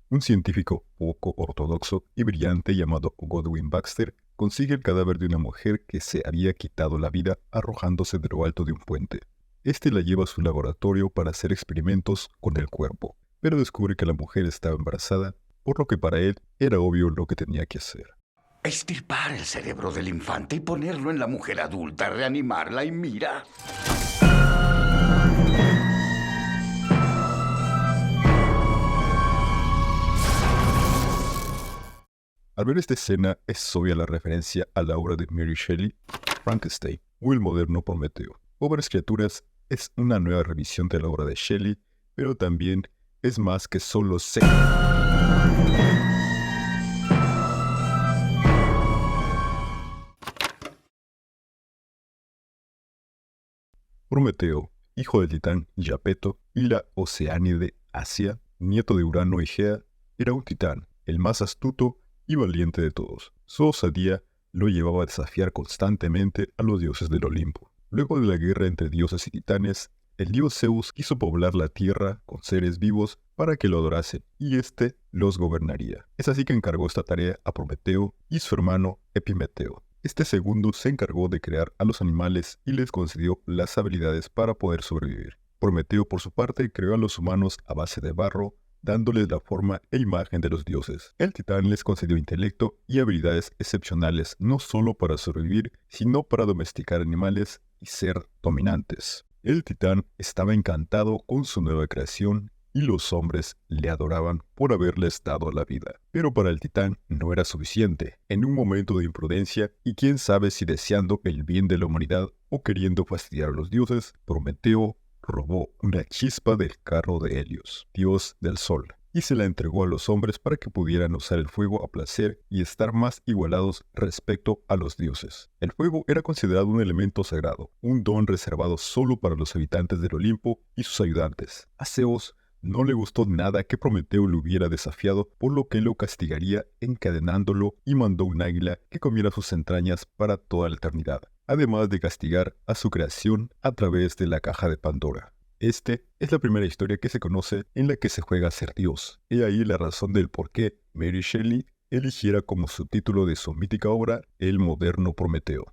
Un científico poco ortodoxo y brillante llamado Godwin Baxter consigue el cadáver de una mujer que se había quitado la vida arrojándose de lo alto de un puente. Este la lleva a su laboratorio para hacer experimentos con el cuerpo, pero descubre que la mujer estaba embarazada, por lo que para él era obvio lo que tenía que hacer. Extirpar el cerebro del infante y ponerlo en la mujer adulta, reanimarla y mira. Al ver esta escena es obvia la referencia a la obra de Mary Shelley, Frankenstein, o el moderno Prometeo. Pobres criaturas es una nueva revisión de la obra de Shelley, pero también es más que solo Prometeo, hijo del titán Japeto y la Oceánide Asia, nieto de Urano y Gea, era un titán, el más astuto y valiente de todos. Su osadía lo llevaba a desafiar constantemente a los dioses del Olimpo. Luego de la guerra entre dioses y titanes, el dios Zeus quiso poblar la tierra con seres vivos para que lo adorasen, y éste los gobernaría. Es así que encargó esta tarea a Prometeo y su hermano Epimeteo. Este segundo se encargó de crear a los animales y les concedió las habilidades para poder sobrevivir. Prometeo, por su parte, creó a los humanos a base de barro, dándoles la forma e imagen de los dioses. El titán les concedió intelecto y habilidades excepcionales no solo para sobrevivir, sino para domesticar animales y ser dominantes. El titán estaba encantado con su nueva creación y los hombres le adoraban por haberles dado la vida. Pero para el titán no era suficiente. En un momento de imprudencia, y quién sabe si deseando el bien de la humanidad o queriendo fastidiar a los dioses, Prometeo robó una chispa del carro de Helios, dios del sol, y se la entregó a los hombres para que pudieran usar el fuego a placer y estar más igualados respecto a los dioses. El fuego era considerado un elemento sagrado, un don reservado solo para los habitantes del Olimpo y sus ayudantes. A Zeus no le gustó nada que Prometeo lo hubiera desafiado, por lo que lo castigaría encadenándolo y mandó un águila que comiera sus entrañas para toda la eternidad, además de castigar a su creación a través de la caja de Pandora. Este es la primera historia que se conoce en la que se juega a ser Dios. He ahí la razón del por qué Mary Shelley eligiera como subtítulo de su mítica obra El moderno Prometeo.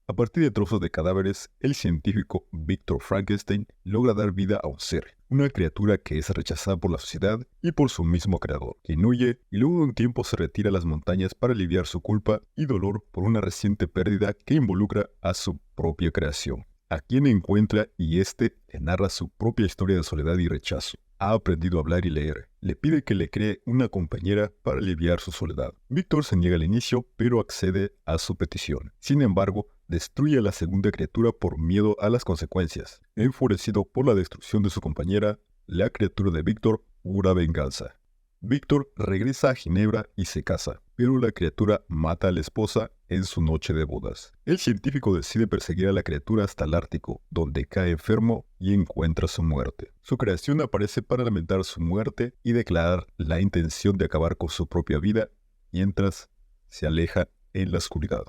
A partir de trozos de cadáveres, el científico Victor Frankenstein logra dar vida a un ser, una criatura que es rechazada por la sociedad y por su mismo creador, quien huye y luego de un tiempo se retira a las montañas para aliviar su culpa y dolor por una reciente pérdida que involucra a su propia creación, a quien encuentra y éste le narra su propia historia de soledad y rechazo. Ha aprendido a hablar y leer. Le pide que le cree una compañera para aliviar su soledad. Víctor se niega al inicio, pero accede a su petición. Sin embargo, destruye a la segunda criatura por miedo a las consecuencias. Enfurecido por la destrucción de su compañera, la criatura de Víctor jura venganza. Víctor regresa a Ginebra y se casa, pero la criatura mata a la esposa en su noche de bodas. El científico decide perseguir a la criatura hasta el Ártico, donde cae enfermo y encuentra su muerte. Su creación aparece para lamentar su muerte y declarar la intención de acabar con su propia vida, mientras se aleja en la oscuridad.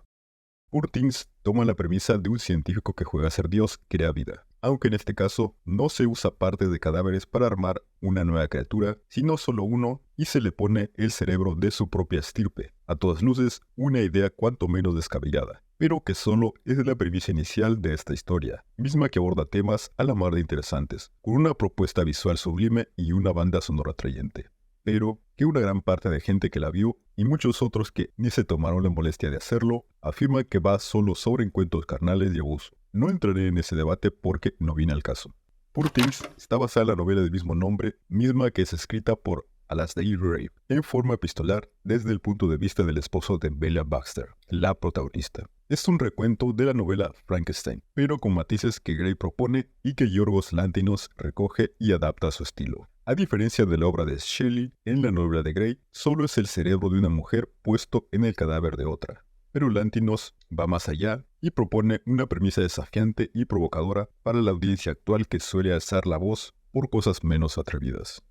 Curtins toma la premisa de un científico que juega a ser Dios crea vida, aunque en este caso no se usa partes de cadáveres para armar una nueva criatura, sino solo uno y se le pone el cerebro de su propia estirpe. A todas luces, una idea cuanto menos descabellada, pero que solo es la premisa inicial de esta historia, misma que aborda temas a la mar de interesantes, con una propuesta visual sublime y una banda sonora atrayente, pero que una gran parte de gente que la vio y muchos otros que ni se tomaron la molestia de hacerlo, afirman que va solo sobre encuentros carnales y abuso. No entraré en ese debate porque no viene al caso. Poor Things está basada en la novela del mismo nombre, misma que es escrita por Alasdair Gray, en forma epistolar desde el punto de vista del esposo de Bella Baxter, la protagonista. Es un recuento de la novela Frankenstein, pero con matices que Gray propone y que Yorgos Lanthimos recoge y adapta a su estilo. A diferencia de la obra de Shelley, en la novela de Gray solo es el cerebro de una mujer puesto en el cadáver de otra. Pero Lanthimos va más allá y propone una premisa desafiante y provocadora para la audiencia actual que suele alzar la voz por cosas menos atrevidas.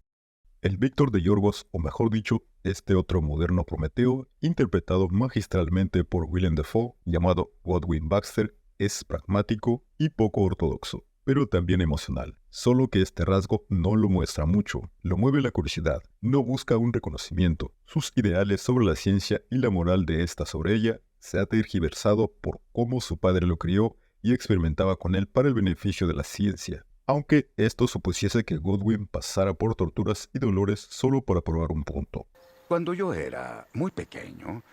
El Víctor de Yorgos, o mejor dicho, este otro moderno Prometeo, interpretado magistralmente por Willem Dafoe, llamado Godwin Baxter, es pragmático y poco ortodoxo. pero también emocional. Solo que este rasgo no lo muestra mucho, lo mueve la curiosidad, no busca un reconocimiento. Sus ideales sobre la ciencia y la moral de esta sobre ella se ha tergiversado por cómo su padre lo crió y experimentaba con él para el beneficio de la ciencia. Aunque esto supusiese que Godwin pasara por torturas y dolores solo para probar un punto. Cuando yo era muy pequeño,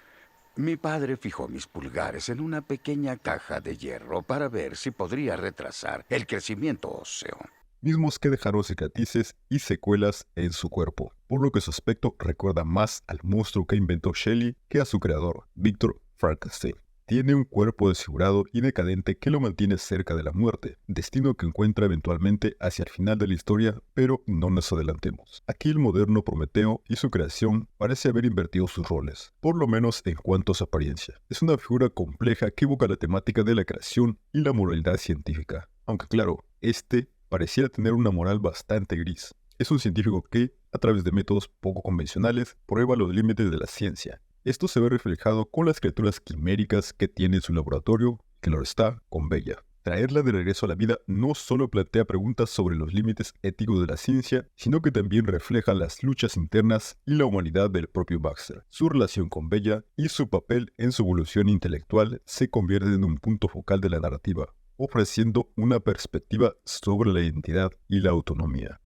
mi padre fijó mis pulgares en una pequeña caja de hierro para ver si podría retrasar el crecimiento óseo. Mismos que dejaron cicatrices y secuelas en su cuerpo, por lo que su aspecto recuerda más al monstruo que inventó Shelley que a su creador, Victor Frankenstein. Tiene un cuerpo desfigurado y decadente que lo mantiene cerca de la muerte, destino que encuentra eventualmente hacia el final de la historia, pero no nos adelantemos. Aquí el moderno Prometeo y su creación parece haber invertido sus roles, por lo menos en cuanto a su apariencia. Es una figura compleja que evoca la temática de la creación y la moralidad científica, aunque claro, pareciera tener una moral bastante gris. Es un científico que, a través de métodos poco convencionales, prueba los límites de la ciencia. Esto se ve reflejado con las criaturas quiméricas que tiene en su laboratorio, que lo está con Bella. Traerla de regreso a la vida no solo plantea preguntas sobre los límites éticos de la ciencia, sino que también refleja las luchas internas y la humanidad del propio Baxter. Su relación con Bella y su papel en su evolución intelectual se convierten en un punto focal de la narrativa, ofreciendo una perspectiva sobre la identidad y la autonomía.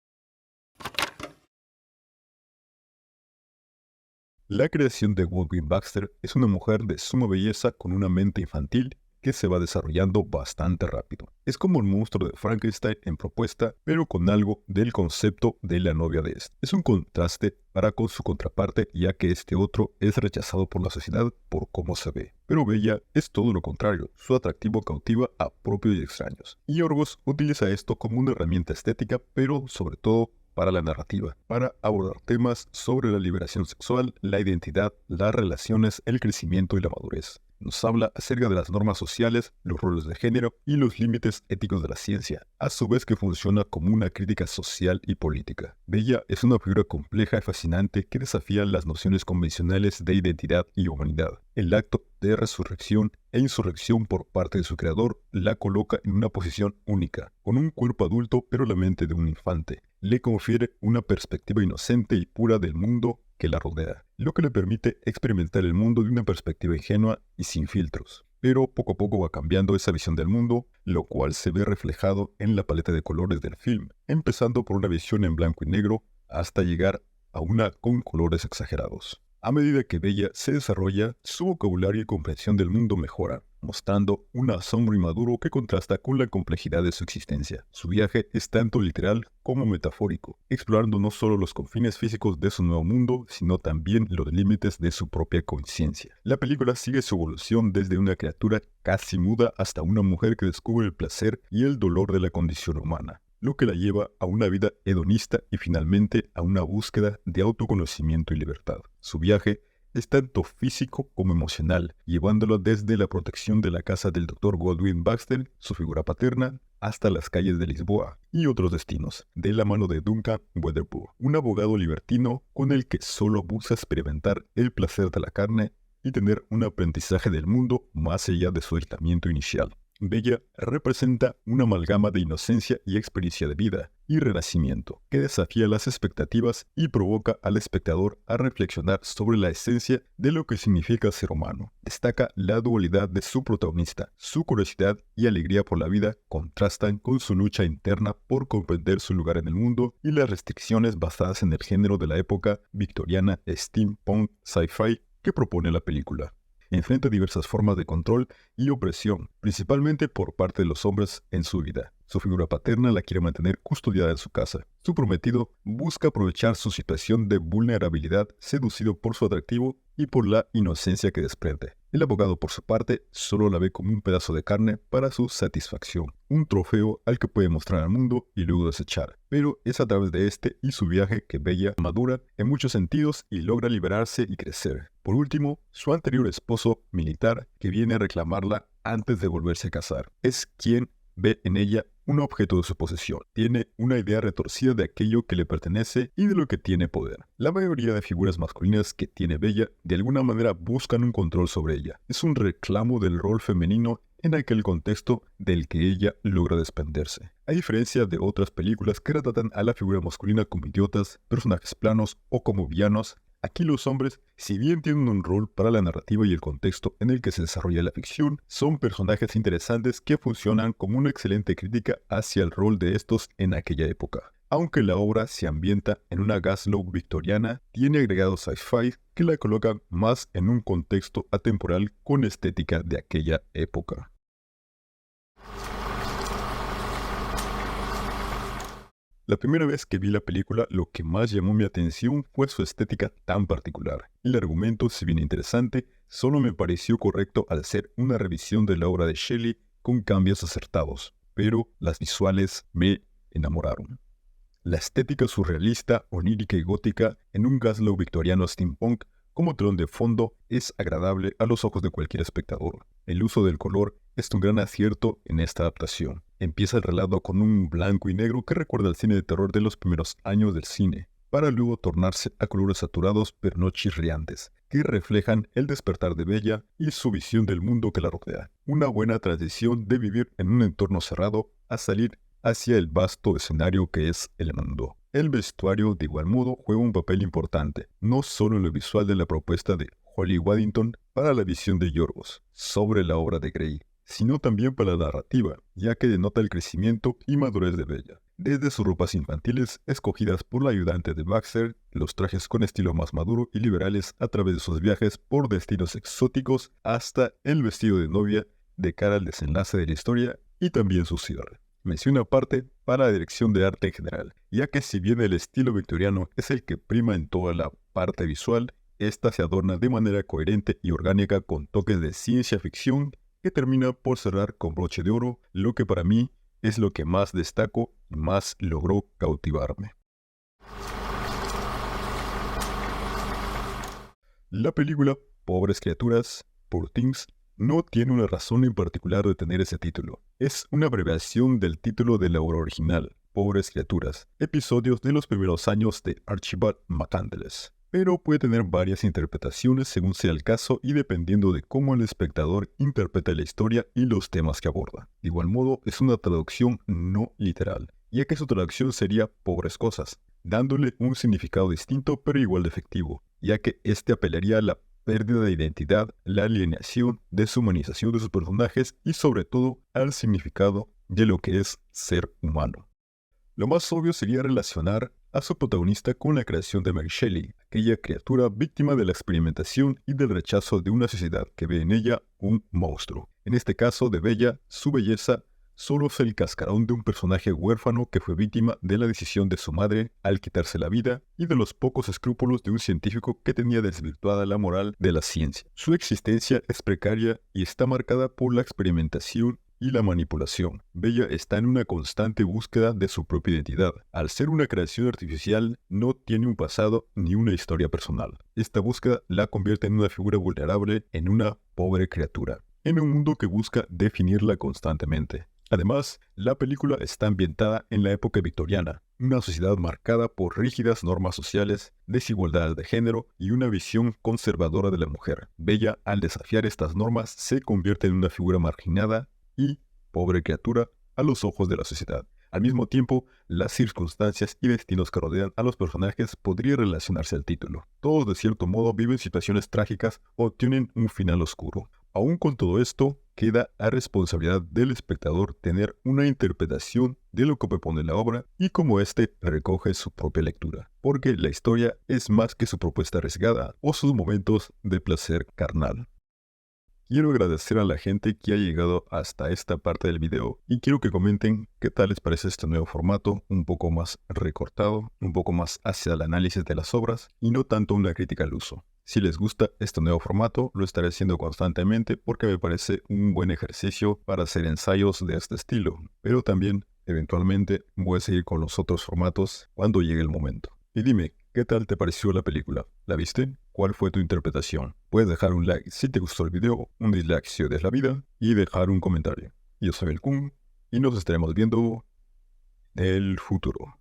La creación de Godwin Baxter es una mujer de suma belleza con una mente infantil que se va desarrollando bastante rápido. Es como el monstruo de Frankenstein en propuesta, pero con algo del concepto de la novia de este. Es un contraste para con su contraparte, ya que este otro es rechazado por la sociedad por cómo se ve. Pero Bella es todo lo contrario, su atractivo cautiva a propios y extraños. Y Yorgos utiliza esto como una herramienta estética, pero sobre todo para la narrativa, para abordar temas sobre la liberación sexual, la identidad, las relaciones, el crecimiento y la madurez. Nos habla acerca de las normas sociales, los roles de género y los límites éticos de la ciencia, a su vez que funciona como una crítica social y política. Bella es una figura compleja y fascinante que desafía las nociones convencionales de identidad y humanidad. El acto de resurrección e insurrección por parte de su creador la coloca en una posición única, con un cuerpo adulto pero la mente de un infante. Le confiere una perspectiva inocente y pura del mundo que la rodea, lo que le permite experimentar el mundo de una perspectiva ingenua y sin filtros. Pero poco a poco va cambiando esa visión del mundo, lo cual se ve reflejado en la paleta de colores del film, empezando por una visión en blanco y negro hasta llegar a una con colores exagerados. A medida que Bella se desarrolla, su vocabulario y comprensión del mundo mejora, mostrando un asombro inmaduro que contrasta con la complejidad de su existencia. Su viaje es tanto literal como metafórico, explorando no solo los confines físicos de su nuevo mundo, sino también los límites de su propia conciencia. La película sigue su evolución desde una criatura casi muda hasta una mujer que descubre el placer y el dolor de la condición humana, lo que la lleva a una vida hedonista y finalmente a una búsqueda de autoconocimiento y libertad. Su viaje es tanto físico como emocional, llevándolo desde la protección de la casa del Dr. Godwin Baxter, su figura paterna, hasta las calles de Lisboa y otros destinos, de la mano de Duncan Weatherpool, un abogado libertino con el que solo busca experimentar el placer de la carne y tener un aprendizaje del mundo más allá de su aislamiento inicial. Bella representa una amalgama de inocencia y experiencia de vida y renacimiento que desafía las expectativas y provoca al espectador a reflexionar sobre la esencia de lo que significa ser humano. Destaca la dualidad de su protagonista. Su curiosidad y alegría por la vida contrastan con su lucha interna por comprender su lugar en el mundo y las restricciones basadas en el género de la época victoriana steampunk sci-fi que propone la película. Enfrenta diversas formas de control y opresión, principalmente por parte de los hombres en su vida. Su figura paterna la quiere mantener custodiada en su casa. Su prometido busca aprovechar su situación de vulnerabilidad, seducido por su atractivo y por la inocencia que desprende. El abogado, por su parte, solo la ve como un pedazo de carne para su satisfacción, un trofeo al que puede mostrar al mundo y luego desechar. Pero es a través de este y su viaje que Bella madura en muchos sentidos y logra liberarse y crecer. Por último, su anterior esposo militar, que viene a reclamarla antes de volverse a casar, es quien ve en ella un objeto de su posesión. Tiene una idea retorcida de aquello que le pertenece y de lo que tiene poder. La mayoría de figuras masculinas que tiene Bella de alguna manera buscan un control sobre ella. Es un reclamo del rol femenino en aquel contexto del que ella logra desprenderse. A diferencia de otras películas que retratan a la figura masculina como idiotas, personajes planos o como villanos, aquí los hombres, si bien tienen un rol para la narrativa y el contexto en el que se desarrolla la ficción, son personajes interesantes que funcionan como una excelente crítica hacia el rol de estos en aquella época. Aunque la obra se ambienta en una Glasgow victoriana, tiene agregados sci-fi que la colocan más en un contexto atemporal con estética de aquella época. La primera vez que vi la película, lo que más llamó mi atención fue su estética tan particular. El argumento, si bien interesante, solo me pareció correcto al ser una revisión de la obra de Shelley con cambios acertados, pero las visuales me enamoraron. La estética surrealista, onírica y gótica en un Glasgow victoriano steampunk como telón de fondo es agradable a los ojos de cualquier espectador. El uso del color es un gran acierto en esta adaptación. Empieza el relato con un blanco y negro que recuerda al cine de terror de los primeros años del cine, para luego tornarse a colores saturados pero no chirriantes, que reflejan el despertar de Bella y su visión del mundo que la rodea. Una buena transición de vivir en un entorno cerrado a salir hacia el vasto escenario que es el mundo. El vestuario, de igual modo, juega un papel importante, no solo en lo visual de la propuesta de Holly Waddington para la visión de Yorgos sobre la obra de Grey, sino también para la narrativa, ya que denota el crecimiento y madurez de Bella. Desde sus ropas infantiles, escogidas por la ayudante de Baxter, los trajes con estilo más maduro y liberales a través de sus viajes por destinos exóticos, hasta el vestido de novia de cara al desenlace de la historia y también su cierre. Mención aparte para la dirección de arte en general, ya que si bien el estilo victoriano es el que prima en toda la parte visual, esta se adorna de manera coherente y orgánica con toques de ciencia ficción que termina por cerrar con broche de oro, lo que para mí es lo que más destaco y más logró cautivarme. La película Pobres Criaturas, Poor Things, no tiene una razón en particular de tener ese título. Es una abreviación del título de la obra original, Pobres Criaturas, episodios de los primeros años de Archibald MacCandless. Pero puede tener varias interpretaciones según sea el caso y dependiendo de cómo el espectador interpreta la historia y los temas que aborda. De igual modo, es una traducción no literal, ya que su traducción sería Pobres Cosas, dándole un significado distinto pero igual de efectivo, ya que este apelaría a la pérdida de identidad, la alienación, deshumanización de sus personajes y sobre todo al significado de lo que es ser humano. Lo más obvio sería relacionar a su protagonista con la creación de Mary Shelley, aquella criatura víctima de la experimentación y del rechazo de una sociedad que ve en ella un monstruo. En este caso de Bella, su belleza solo es el cascarón de un personaje huérfano que fue víctima de la decisión de su madre al quitarse la vida y de los pocos escrúpulos de un científico que tenía desvirtuada la moral de la ciencia. Su existencia es precaria y está marcada por la experimentación y la manipulación. Bella está en una constante búsqueda de su propia identidad. Al ser una creación artificial, no tiene un pasado ni una historia personal. Esta búsqueda la convierte en una figura vulnerable, en una pobre criatura, en un mundo que busca definirla constantemente. Además, la película está ambientada en la época victoriana, una sociedad marcada por rígidas normas sociales, desigualdades de género y una visión conservadora de la mujer. Bella, al desafiar estas normas, se convierte en una figura marginada y pobre criatura a los ojos de la sociedad. Al mismo tiempo, las circunstancias y destinos que rodean a los personajes podrían relacionarse al título. Todos de cierto modo viven situaciones trágicas o tienen un final oscuro. Aún con todo esto, queda a responsabilidad del espectador tener una interpretación de lo que propone la obra y cómo éste recoge su propia lectura, porque la historia es más que su propuesta arriesgada o sus momentos de placer carnal. Quiero agradecer a la gente que ha llegado hasta esta parte del video y quiero que comenten qué tal les parece este nuevo formato, un poco más recortado, un poco más hacia el análisis de las obras y no tanto una crítica al uso. Si les gusta este nuevo formato, lo estaré haciendo constantemente porque me parece un buen ejercicio para hacer ensayos de este estilo, pero también, eventualmente, voy a seguir con los otros formatos cuando llegue el momento. Y dime, ¿qué tal te pareció la película? ¿La viste? ¿Cuál fue tu interpretación? Puedes dejar un like si te gustó el video, un dislike si odias la vida y dejar un comentario. Yo soy el Kun y nos estaremos viendo en el futuro.